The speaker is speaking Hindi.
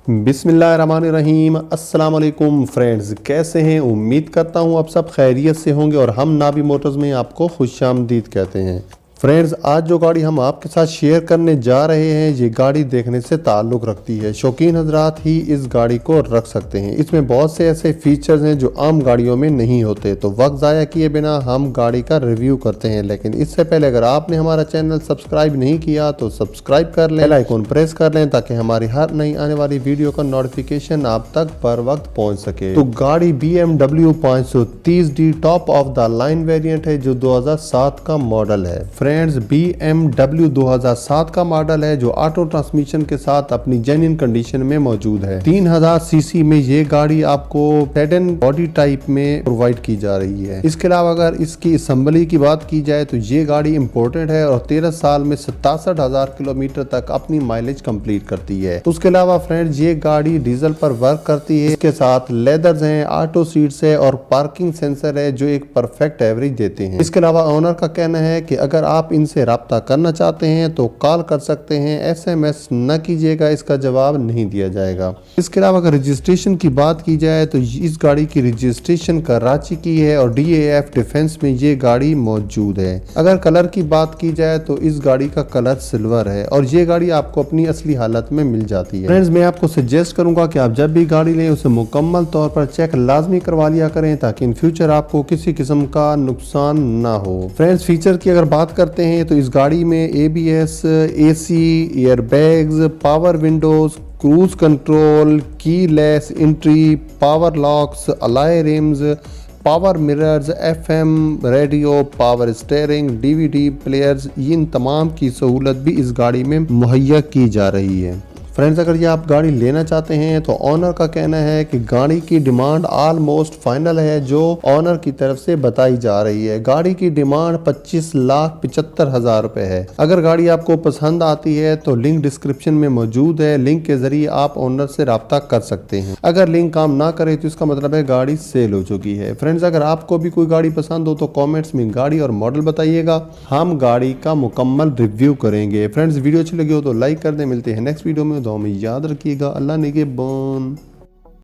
बिस्मिल्लाहिर्रहमानिर्रहीम। अस्सलाम वालेकुम फ्रेंड्स, कैसे हैं? उम्मीद करता हूं आप सब खैरियत से होंगे और हम नाबी मोटर्स में आपको खुशामदीद कहते हैं। फ्रेंड्स, आज जो गाड़ी हम आपके साथ शेयर करने जा रहे हैं ये गाड़ी देखने से ताल्लुक़ रखती है। शौकीन हजरात ही इस गाड़ी को रख सकते हैं। इसमें बहुत से ऐसे फीचर्स हैं जो आम गाड़ियों में नहीं होते। तो वक्त ज़ाया किए बिना हम गाड़ी का रिव्यू करते हैं, लेकिन इससे पहले अगर आपने हमारा चैनल सब्सक्राइब नहीं किया तो सब्सक्राइब कर लें, बेल आइकन प्रेस कर लें ताकि हमारी हर नई आने वाली वीडियो का नोटिफिकेशन आप तक पर वक्त पहुँच सके। तो गाड़ी BMW 530D top of the line variant है जो 2007 का मॉडल है। फ्रेंड्स, BMW 2007 का मॉडल है जो ऑटो ट्रांसमिशन के साथ अपनी जेन्युइन कंडीशन में मौजूद है। 3000 सीसी में ये गाड़ी आपको सेडन बॉडी टाइप में प्रोवाइड की जा रही है। इसके अलावा अगर इसकी असेंबली की बात की जाए तो ये गाड़ी इम्पोर्टेड है और 13 साल में 67,000 किलोमीटर तक अपनी माइलेज कंप्लीट करती है। उसके अलावा फ्रेंड्स, ये गाड़ी डीजल पर वर्क करती है। इसके साथ लेदर्स हैं, ऑटो सीट्स है और पार्किंग सेंसर है जो एक परफेक्ट एवरेज देते हैं। इसके अलावा ओनर का कहना है कि अगर आप इनसे राब्ता करना चाहते हैं तो कॉल कर सकते हैं, SMS न कीजिएगा, इसका जवाब नहीं दिया जाएगा। इसके अलावा अगर रजिस्ट्रेशन की बात की जाए तो इस गाड़ी की रजिस्ट्रेशन कराची की है और DAF डिफेंस में ये गाड़ी मौजूद है। अगर कलर की बात की जाए तो इस गाड़ी का कलर सिल्वर है और ये गाड़ी आपको अपनी असली हालत में मिल जाती है। फ्रेंड्स, मैं आपको सजेस्ट करूंगा कि आप जब भी गाड़ी लें उसे मुकम्मल तौर पर चेक लाजमी करवा लिया करें ताकि इन फ्यूचर आपको किसी किस्म का नुकसान ना हो। फ्रेंड्स, फीचर की अगर बात करते हैं तो इस गाड़ी में ABS, AC, airbags, power windows, cruise control, keyless entry, power locks, alloy rims, power mirrors, FM radio, power steering, DVD players, इन तमाम की सहूलत भी इस गाड़ी में मुहैया की जा रही है। फ्रेंड्स, अगर ये आप गाड़ी लेना चाहते हैं तो ऑनर का कहना है कि गाड़ी की डिमांड ऑलमोस्ट फाइनल है जो ऑनर की तरफ से बताई जा रही है। गाड़ी की डिमांड 25,75,000 रुपए है। अगर गाड़ी आपको पसंद आती है तो लिंक डिस्क्रिप्शन में मौजूद है, लिंक के जरिए आप ऑनर से रब्ता कर सकते हैं। अगर लिंक काम ना करे तो इसका मतलब है गाड़ी सेल हो चुकी है। फ्रेंड्स, अगर आपको भी कोई गाड़ी पसंद हो तो कॉमेंट्स में गाड़ी और मॉडल बताइएगा, हम गाड़ी का मुकम्मल रिव्यू करेंगे। फ्रेंड्स, वीडियो अच्छी लगी हो तो लाइक कर दें। मिलते हैं नेक्स्ट वीडियो में। दुआ में याद रखिएगा। अल्लाह निगहबान।